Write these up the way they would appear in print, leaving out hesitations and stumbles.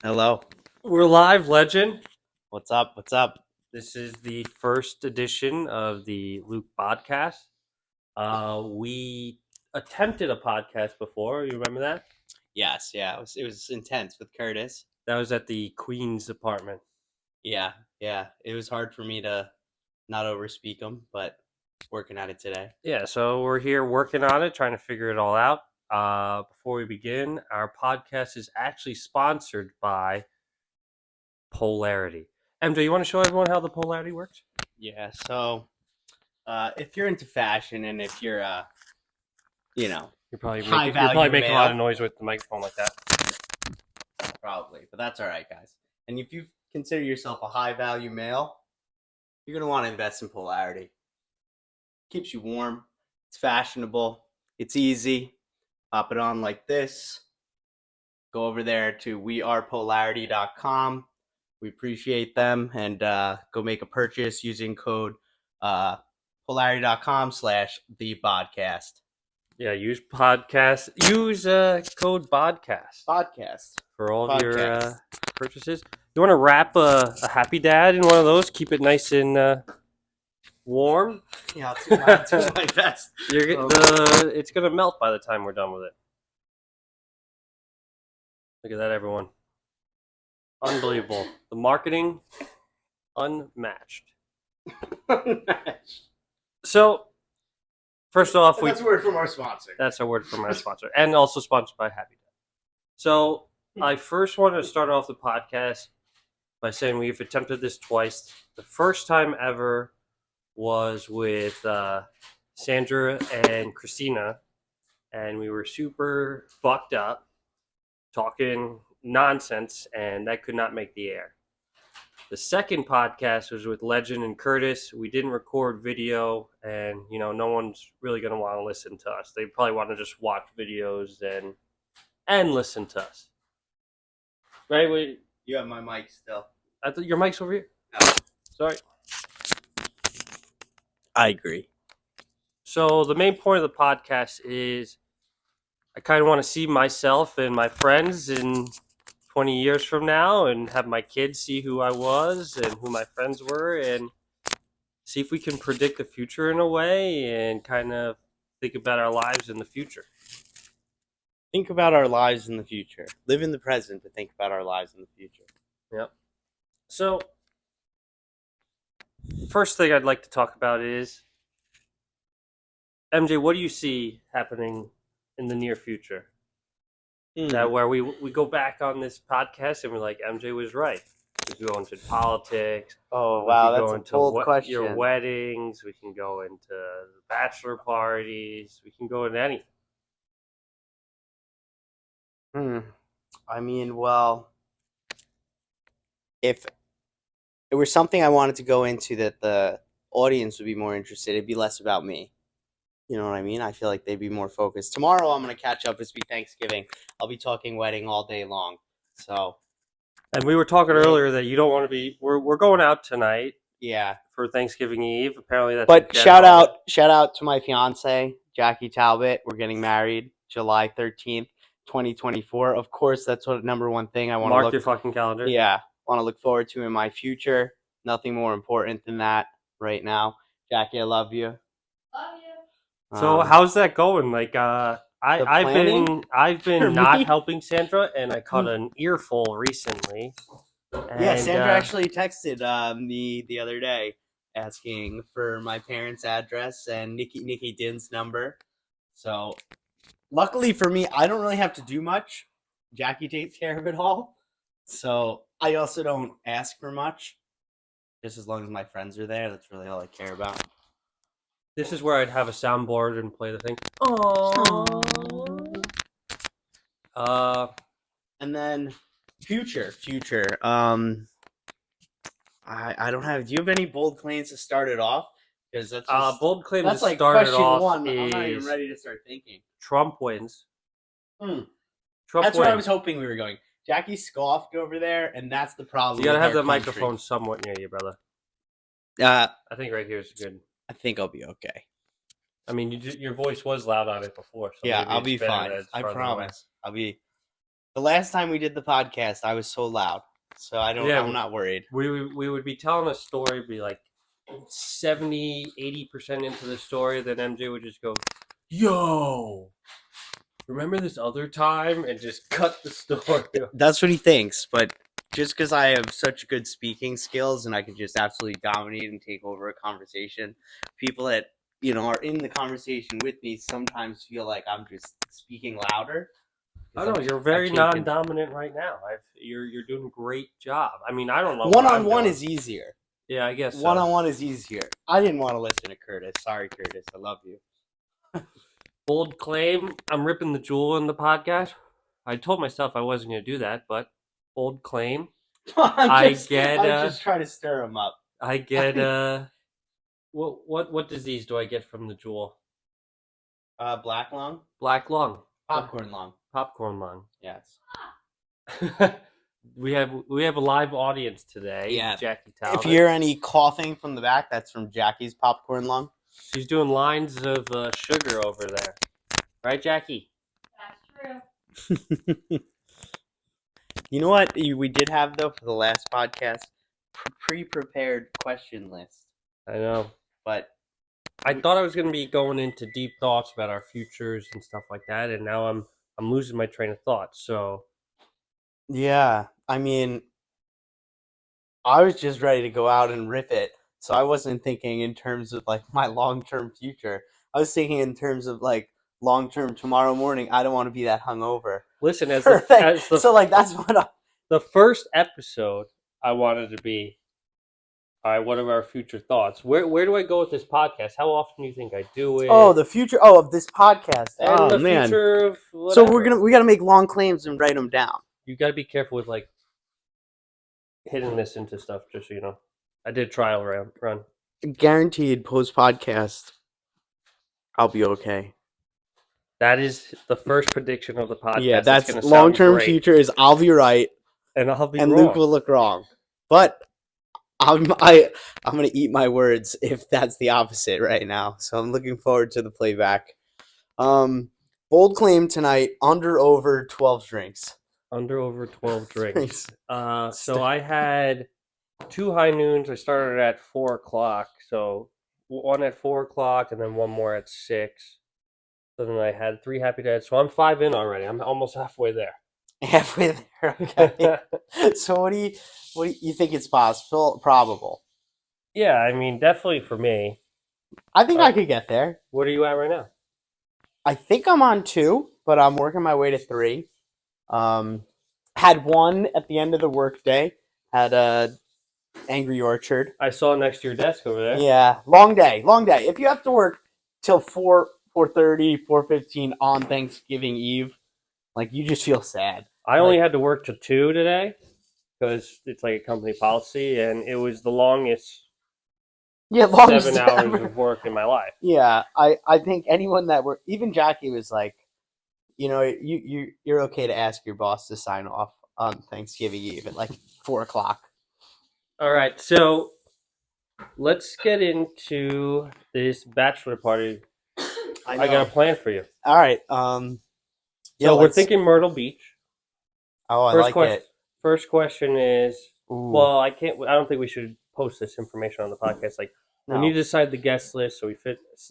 Hello. We're live, legend. What's up? What's up? This is the first edition of the Luke Bodcast. We attempted a podcast before. You remember that? Yes, yeah. It was intense with Curtis. That was at the Queen's apartment. Yeah. It was hard for me to not overspeak him, but working at it today. Yeah, so we're here working on it, trying to figure it all out. Before we begin, our podcast is actually sponsored by Polarity. MJ, you want to show everyone how the Polarity works? Yeah. So, if you're into fashion and if you're, You're probably High making, you're probably value making a lot male. of noise with the microphone like that. probably, but that's all right, guys. And if you consider yourself a high value male, you're gonna want to invest in Polarity. Keeps you warm. It's fashionable. It's easy. Pop it on like this. Go over there to wearepolarity.com. We appreciate them, and go make a purchase using code polarity.com/thebodcast. Yeah, use podcast. Use code Podcast for all of your Podcast. purchases. You want to wrap a Happy Dad in one of those? Keep it nice and warm. Yeah, I'll do my best. It's gonna melt by the time we're done with it. Look at that, everyone! Unbelievable. The marketing, unmatched. So, first off, That's a word from our sponsor. That's a word from our sponsor, and also sponsored by Happy Dad. So, I first wanted to start off the podcast by saying we've attempted this twice. The first time ever was with Sandra and Christina, and we were super fucked up, talking nonsense, and that could not make the air. The second podcast was with Legend and Curtis. We didn't record video, and no one's really going to want to listen to us. They probably want to just watch videos and listen to us. Right? You have my mic still. I thought your mic's over here. No. Sorry. I agree. So the main point of the podcast is I kind of want to see myself and my friends in 20 years from now and have my kids see who I was and who my friends were and see if we can predict the future in a way and kind of think about our lives in the future. Think about our lives in the future. Live in the present, but think about our lives in the future. Yep. So, first thing I'd like to talk about is, MJ, what do you see happening in the near future? That where we go back on this podcast and we're like, MJ was right. We can go into politics. Oh, wow, that's a bold question. Your weddings. We can go into bachelor parties. We can go into anything. I mean, well, if it were something I wanted to go into that the audience would be more interested, it'd be less about me. You know what I mean? I feel like they'd be more focused. Tomorrow I'm going to catch up. It's be Thanksgiving. I'll be talking wedding all day long. So. And we were talking earlier that you don't want to be. We're going out tonight. Yeah. For Thanksgiving Eve. Apparently that's. But shout out to my fiance, Jackie Talbot. We're getting married July 13th, 2024. Of course, that's what number one thing I want to mark your fucking calendar. Yeah, want to look forward to in my future. Nothing more important than that right now. Jackie, I love you. Love you. So how's that going? Like, I've been not helping Sandra, and I caught an earful recently. Yeah, Sandra actually texted me the other day asking for my parents' address and Nikki Din's number. So, luckily for me, I don't really have to do much. Jackie takes care of it all. So, I also don't ask for much. Just as long as my friends are there, that's really all I care about. This is where I'd have a soundboard and play the thing. And then future. I don't have. Do you have any bold claims to start it off? Because that's bold claim that's to like start it question off one. is I'm not even ready to start thinking. Trump wins. Trump wins. Where I was hoping we were going. Jackie scoffed over there, and that's the problem. You gotta have the microphone somewhat near you, brother. I think right here is good. I think I'll be okay. I mean, your voice was loud on it before. So yeah, I'll be fine. I promise. I'll be The last time we did the podcast, I was so loud, so Yeah, I'm not worried. We would be telling a story, be like 70-80% into the story, then MJ would just go, "Yo, remember this other time?" and just cut the story. That's what he thinks, but just because I have such good speaking skills and I can just absolutely dominate and take over a conversation, people that are in the conversation with me sometimes feel like I'm just speaking louder. I know you're very non-dominant right now. You're doing a great job. I mean, I don't know. One-on-one is easier. Yeah, I guess so. One-on-one is easier. I didn't want to listen to Curtis. Sorry, Curtis. I love you. Bold claim. I'm ripping the jewel in the podcast. I told myself I wasn't going to do that, but bold claim. I'm just trying to stir him up. I get what disease do I get from the jewel? Black lung. Black lung. Popcorn lung. Popcorn lung. Yes. we have a live audience today. Yeah. Jackie Talbot. If you hear any coughing from the back, that's from Jackie's popcorn lung. She's doing lines of sugar over there. Right, Jackie? That's true. You know what we did have, though, for the last podcast? Pre-prepared question list. I know. But I thought I was going to be going into deep thoughts about our futures and stuff like that, and now I'm losing my train of thought. So, yeah, I mean, I was just ready to go out and rip it, so I wasn't thinking in terms of like my long-term future. I was thinking in terms of like long-term tomorrow morning. I don't want to be that hungover. Listen, So like that's what the first episode I wanted to be. All right, what are our future thoughts? Where do I go with this podcast? How often do you think I do it? Oh, the future. Oh, of this podcast. And the man. future of So whatever. we gotta make long claims and write them down. You got to be careful with like hitting this into stuff. Just so you know, I did trial run. Guaranteed post podcast. I'll be okay. That is the first prediction of the podcast. Yeah, that's long-term future is I'll be right and I'll be and wrong. Luke will look wrong. But I'm gonna eat my words if that's the opposite right now. So I'm looking forward to the playback. Bold claim tonight: under over 12 drinks. Under over 12 drinks. So I had 2 high noons. I started at 4:00. So one at 4:00 and then one more at 6. So then I had 3 happy dads. So I'm 5 in already. I'm almost halfway there. Halfway there. Okay. So what do you think it's possible? Probable. Yeah, I mean, definitely for me. I think I could get there. What are you at right now? I think I'm on 2, but I'm working my way to 3. Had 1 at the end of the workday. Had a Angry Orchard. I saw it next to your desk over there. Yeah, long day. If you have to work till 4:30, 4:15 on Thanksgiving Eve, like you just feel sad. I only had to work till 2 today because it's like a company policy, and it was the longest 7 hours of work in my life. Yeah, I think anyone that even Jackie was like, you're okay to ask your boss to sign off on Thanksgiving Eve at like 4:00. All right, so let's get into this bachelor party. I got a plan for you. All right. So we're thinking Myrtle Beach. Oh, I like it. First question is, Ooh. well, I don't think we should post this information on the podcast. Like, we need to decide the guest list so we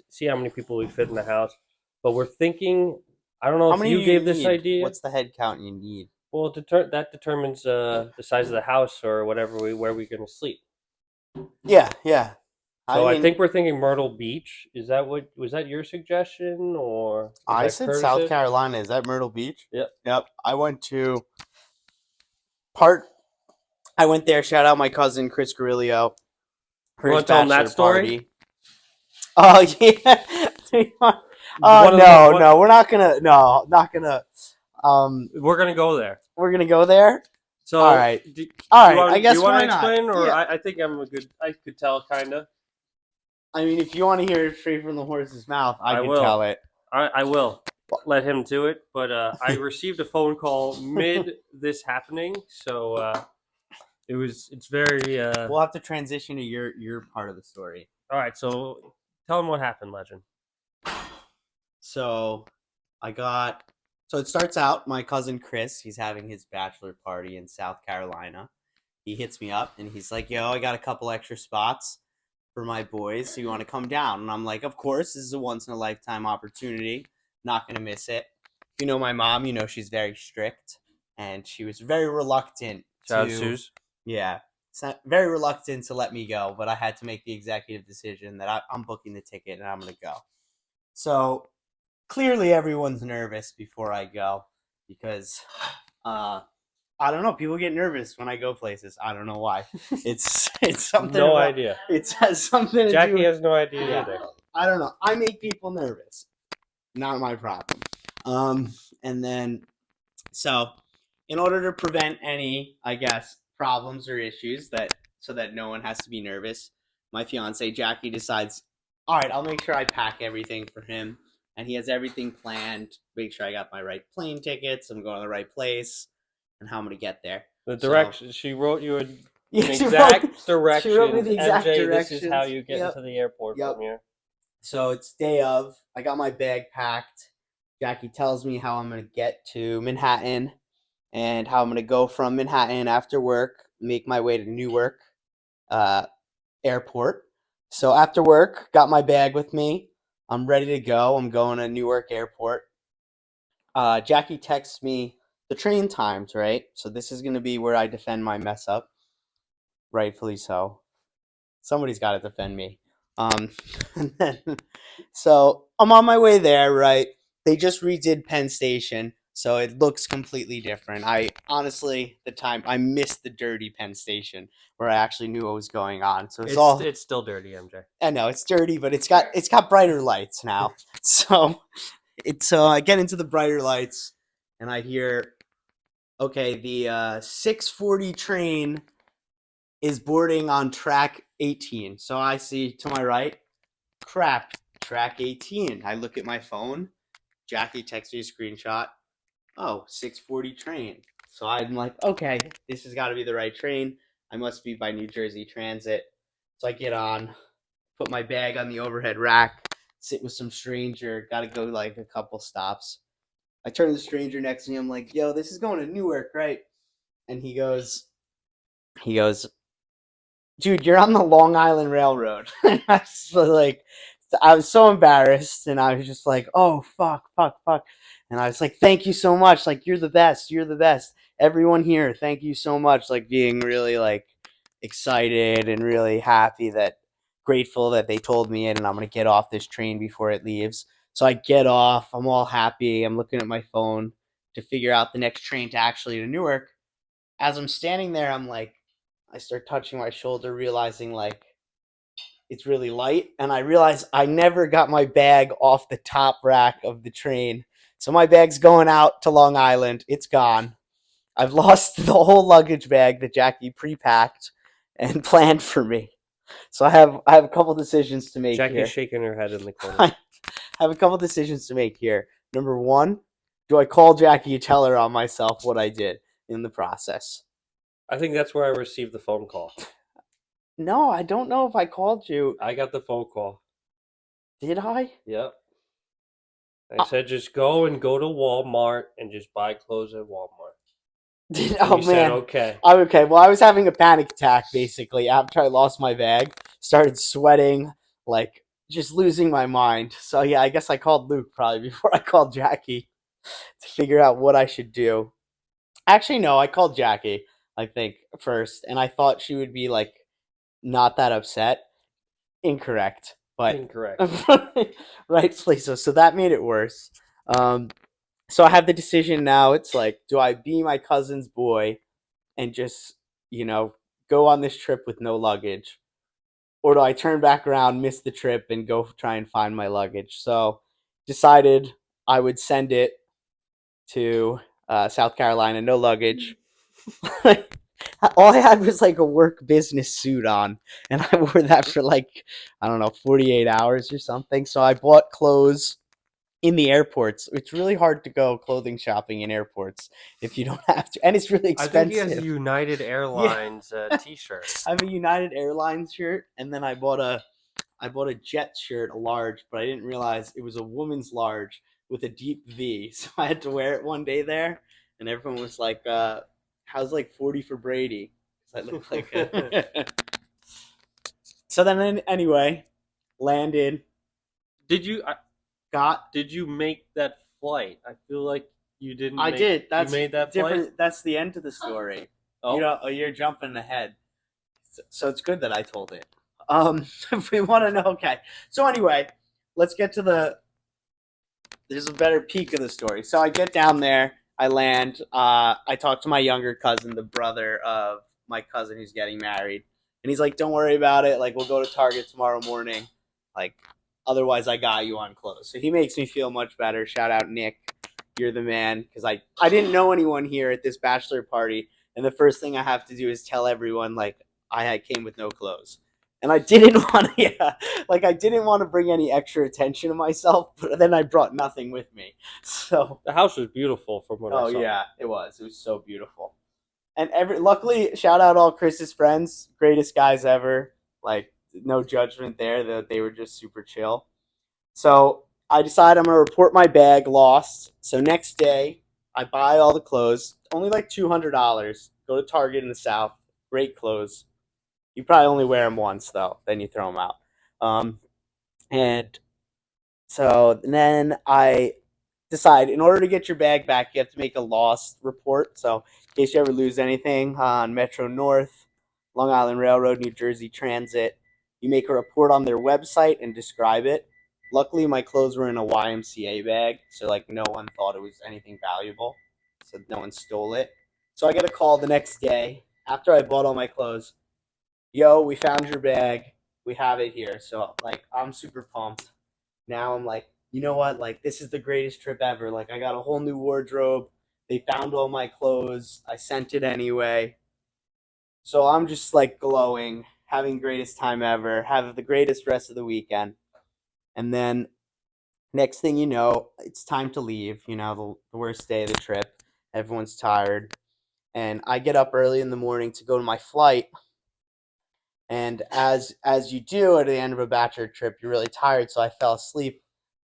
see how many people we fit in the house. But we're thinking, I don't know if you gave this idea. What's the head count you need? Well, that determines the size of the house or whatever where we're going to sleep. Yeah. So I think we're thinking Myrtle Beach. Was that your suggestion or? I said Curtis's? South Carolina. Is that Myrtle Beach? Yep. I went there. Shout out my cousin Chris Garilio. Want to tell him that story? Oh yeah. No, we're not gonna. No, not gonna. We're gonna go there. We're gonna go there. So all right. I guess you want why to explain, not? or yeah. I think I could tell, kind of. I mean, if you want to hear it straight from the horse's mouth, I can tell it. I will let him do it. But I received a phone call mid this happening, so it's very. We'll have to transition to your part of the story. All right, so tell him what happened, Legend. So, I got So it starts out, my cousin Chris, he's having his bachelor party in South Carolina. He hits me up and he's like, yo, I got a couple extra spots for my boys. So you want to come down? And I'm like, of course, this is a once in a lifetime opportunity. Not going to miss it. If you know my mom, you know she's very strict and she was very reluctant Shout out to, Suze. yeah, very reluctant to let me go, but I had to make the executive decision that I'm booking the ticket and I'm going to go. So clearly everyone's nervous before I go because I don't know, people get nervous when I go places. I don't know why. It's something No about, idea. it has something to Jackie do with, has no idea yeah, either. I don't know. I make people nervous. Not my problem. And then so in order to prevent any, I guess, problems or issues so that no one has to be nervous, my fiance Jackie decides, all right, I'll make sure I pack everything for him, and he has everything planned. Make sure I got my right plane tickets, I'm going to the right place, and how I'm gonna get there. The So- direction she wrote you an Yeah, she exact wrote- she wrote me directions. the exact MJ, this is how directions. you get Yep. into the airport Yep. from here. So it's day of. I got my bag packed. Jackie tells me how I'm gonna get to Manhattan and how I'm gonna go from Manhattan after work, make my way to Newark Airport. So after work, got my bag with me. I'm ready to go. I'm going to Newark Airport. Jackie texts me the train times, right? So this is gonna be where I defend my mess up, rightfully so. Somebody's got to defend me. And then, so I'm on my way there, right? They just redid Penn Station, so it looks completely different. I honestly, I missed the dirty Penn Station where I actually knew what was going on. So It's still dirty, MJ. I know it's dirty, but it's got brighter lights now. So I get into the brighter lights, and I hear, okay, the 6:40 train is boarding on track 18. So I see to my right, crap, track 18. I look at my phone. Jackie texts me a screenshot. Oh, 6:40 train. So I'm like, okay, this has got to be the right train. I must be by New Jersey Transit. So I get on, put my bag on the overhead rack, sit with some stranger, got to go like a couple stops. I turn to the stranger next to me. I'm like, yo, this is going to Newark, right? And he goes, dude, you're on the Long Island Railroad. And I was like, I was so embarrassed, and I was just like, oh, fuck. And I was like, thank you so much. Like, you're the best. You're the best. Everyone here, thank you so much. Like, being really, like, excited and really grateful that they told me it, and I'm going to get off this train before it leaves. So I get off. I'm all happy. I'm looking at my phone to figure out the next train to Newark. As I'm standing there, I start touching my shoulder, realizing like it's really light, and I realize I never got my bag off the top rack of the train. So my bag's going out to Long Island. It's gone. I've lost the whole luggage bag that Jackie pre-packed and planned for me. So I have a couple decisions to make Jackie's here. shaking her head in the corner. I have a couple decisions to make here. Number one, do I call Jackie and tell her on myself what I did in the process? I think that's where I received the phone call. No, I don't know if I called you. I got the phone call. Did I? Yep. I said just go to Walmart and just buy clothes at Walmart. Oh You said man. okay. Okay. Well, I was having a panic attack basically after I lost my bag. Started sweating, like just losing my mind. So yeah, I guess I called Luke probably before I called Jackie to figure out what I should do. Actually, no, I called Jackie, I think, first, and I thought she would be like not that upset. Incorrect, but Incorrect. rightfully so. So that made it worse. So I have the decision now. It's like, do I be my cousin's boy and just, go on this trip with no luggage? Or do I turn back around, miss the trip, and go try and find my luggage? So decided I would send it to South Carolina, no luggage. All I had was like a work business suit on, and I wore that for like, I don't know, 48 hours or something. So I bought clothes in the airports. It's really hard to go clothing shopping in airports if you don't have to, and it's really I expensive. think he has a United Airlines T-shirt. I have a United Airlines shirt, and then I bought a Jet shirt, a large, but I didn't realize it was a woman's large. with a deep V. So I had to wear it one day there, and everyone was like, "How's like 40 for Brady?" Because I looked like a. So then, anyway, landed, Did you got. did you make that flight? I feel like you didn't. I did. That's you made that different. flight. That's the end of the story. Oh, You know, you're jumping ahead. So it's good that I told it. If we want to know, okay. So anyway, let's get to the. There's a better peek of the story. So I get down there, I land. I talk to my younger cousin, the brother of my cousin who's getting married, and he's like, "Don't worry about it. Like, we'll go to Target tomorrow morning. Like, otherwise, I got you on clothes." So he makes me feel much better. Shout out Nick, you're the man. Because I didn't know anyone here at this bachelor party, and the first thing I have to do is tell everyone like I came with no clothes. And I didn't want to, yeah, like I didn't want to bring any extra attention to myself, but then I brought nothing with me. So, the house was beautiful from what oh I saw. yeah, it was so beautiful. And luckily, shout out all Chris's friends, greatest guys ever. Like no judgment there, that they were just super chill. So I decide I'm gonna report my bag lost. So next day, I buy all the clothes, only like $200. Go to Target in the South, great clothes. You probably only wear them once though, then you throw them out. And so then I decide, in order to get your bag back, you have to make a loss report. So in case you ever lose anything on Metro North, Long Island Railroad, New Jersey Transit, you make a report on their website and describe it. Luckily, my clothes were in a YMCA bag, so like no one thought it was anything valuable, so no one stole it. So I get a call the next day after I bought all my clothes. Yo, we found your bag. We have it here. So like I'm super pumped. Now I'm like, you know what? Like this is the greatest trip ever. Like I got a whole new wardrobe. They found all my clothes. I sent it anyway. So I'm just like glowing, having greatest time ever, have the greatest rest of the weekend. And then next thing you know, it's time to leave, the worst day of the trip. Everyone's tired. And I get up early in the morning to go to my flight. And as you do at the end of a bachelor trip, you're really tired. So I fell asleep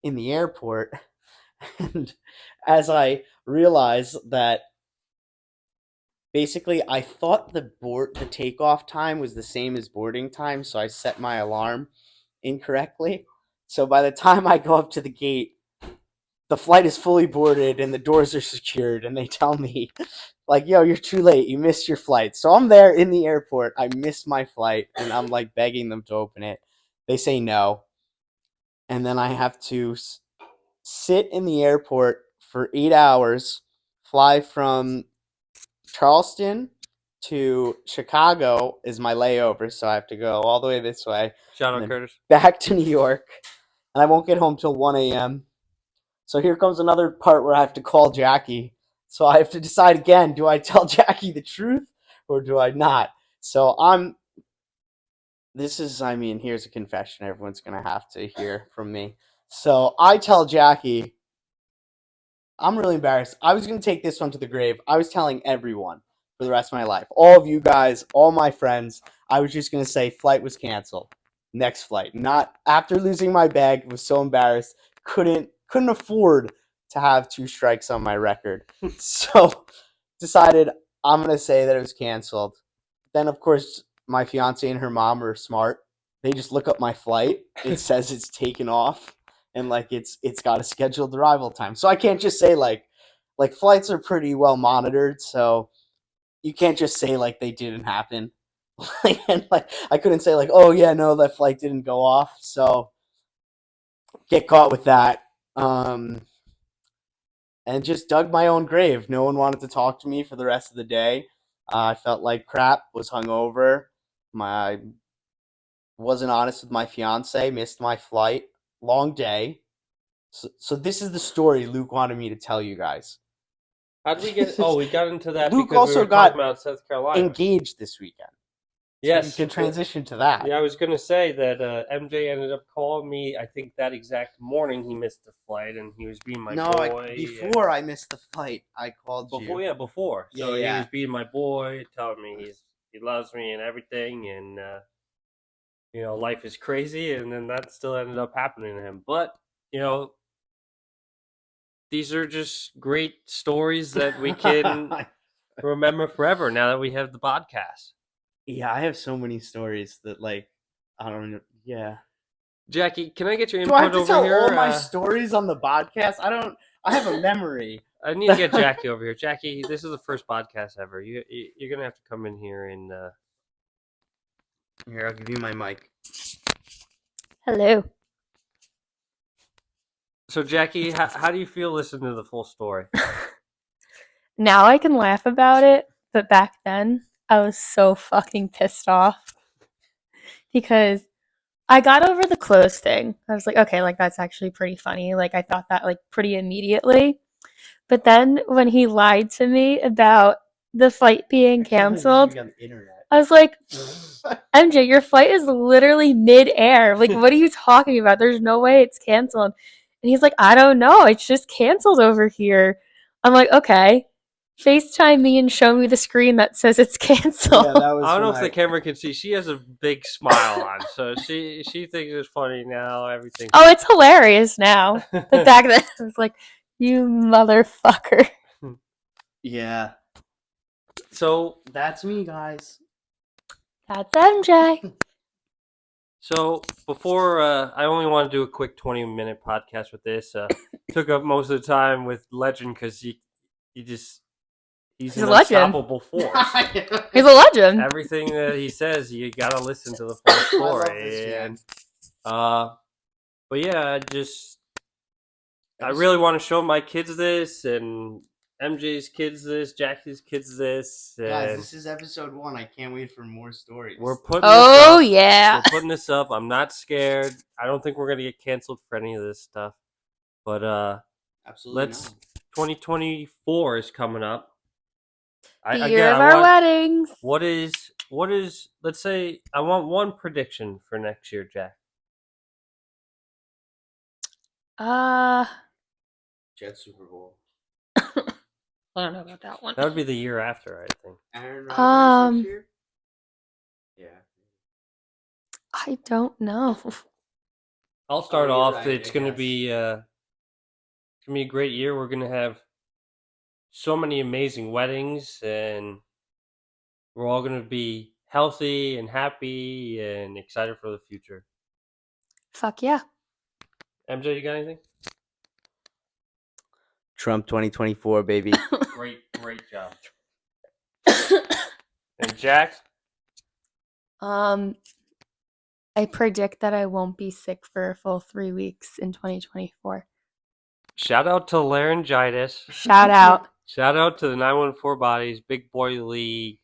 in the airport. And as I realized that basically I thought the takeoff time was the same as boarding time, so I set my alarm incorrectly. So by the time I go up to the gate, the flight is fully boarded and the doors are secured, and they tell me like, "Yo, you're too late. You missed your flight." So I'm there in the airport. I missed my flight, and I'm like begging them to open it. They say no, and then I have to sit in the airport for 8 hours, fly from Charleston to Chicago is my layover, so I have to go all the way this way, Shout and out then Curtis. back to New York, and I won't get home till 1 a.m. So here comes another part where I have to call Jackie. So I have to decide again, do I tell Jackie the truth or do I not? So here's a confession everyone's going to have to hear from me. So I tell Jackie, I'm really embarrassed. I was going to take this one to the grave. I was telling everyone for the rest of my life. All of you guys, all my friends, I was just going to say flight was canceled. Next flight. Not after losing my bag, was so embarrassed. Couldn't afford to have two strikes on my record. So decided I'm going to say that it was canceled. Then of course my fiance and her mom are smart. They just look up my flight. It says it's taken off and like it's got a scheduled arrival time. So I can't just say like flights are pretty well monitored, so you can't just say like they didn't happen. And like I couldn't say like, oh yeah, no, that flight didn't go off. So get caught with that. And just dug my own grave. No one wanted to talk to me for the rest of the day. I felt like crap, was hungover. My wasn't honest with my fiance, missed my flight. Long day. So this is the story Luke wanted me to tell you guys. How did we get? Oh, we got into that Luke because we also were got talking about South Carolina. engaged this weekend. So Yes, you can transition to that. Yeah, I was gonna say that MJ ended up calling me. I think that exact morning he missed the flight, and he was being my boy. Before I missed the flight, I called before, you. yeah, before. So Yeah. he was being my boy, telling me he loves me and everything, and life is crazy, and then that still ended up happening to him. But you know, these are just great stories that we can remember forever now that we have the podcast. Yeah, I have so many stories that I don't know. Yeah. Jackie, can I get your Do I input have to over tell here? all my stories on the podcast? I have a memory. I need to get Jackie over here. Jackie, this is the first podcast ever. You're gonna have to come in here and. Here, I'll give you my mic. Hello. So Jackie, how do you feel listening to the full story? Now I can laugh about it, but back then I was so fucking pissed off because I got over the clothes thing. I was like, okay, like that's actually pretty funny. Like I thought that like pretty immediately. But then when he lied to me about the flight being canceled, On the internet. I was like, MJ, your flight is literally mid-air. Like, what are you talking about? There's no way it's canceled. And he's like, I don't know. It's just canceled over here. I'm like, okay. FaceTime me and show me the screen that says it's canceled. Yeah, that was I don't know when if the camera can see. She has a big smile on, so she thinks it's funny now. Everything. Oh, it's hilarious now. But back then, I was like, you motherfucker. Yeah, So that's me, guys. That's MJ. So before I only want to do a quick 20-minute podcast with this. Took up most of the time with Legend because he's He's an a legend. unstoppable force. He's a legend. Everything that he says, you gotta listen to the full love story. this man. And but yeah, I really want to show my kids this and MJ's kids this, Jackie's kids this. And Guys, this is episode 1. I can't wait for more stories. we're putting Oh, this up. yeah. We're putting this up. I'm not scared. I don't think we're gonna get canceled for any of this stuff. But Absolutely let's not. 2024 is coming up. The year of our weddings. What is let's say I want one prediction for next year, Jack. Jet Super Bowl. I don't know about that one. That would be the year after, I think. Aaron Rodgers next year? Yeah. I don't know. I'll start you're off. right, It's I gonna guess. be a great year. We're gonna have so many amazing weddings, and we're all gonna be healthy and happy and excited for the future. Fuck yeah. MJ, you got anything? Trump 2024, baby. Great job. And Jack? I predict that I won't be sick for a full 3 weeks in 2024. Shout out to laryngitis. Shout out. Shout out to the 914 Bodies, Big Boy League.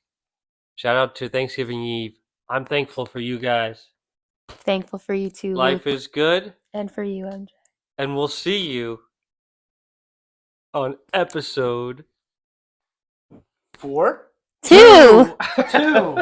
Shout out to Thanksgiving Eve. I'm thankful for you guys. Thankful for you too, Life Luke. is good, And for you, MJ. and we'll see you on episode 4? 2! 2.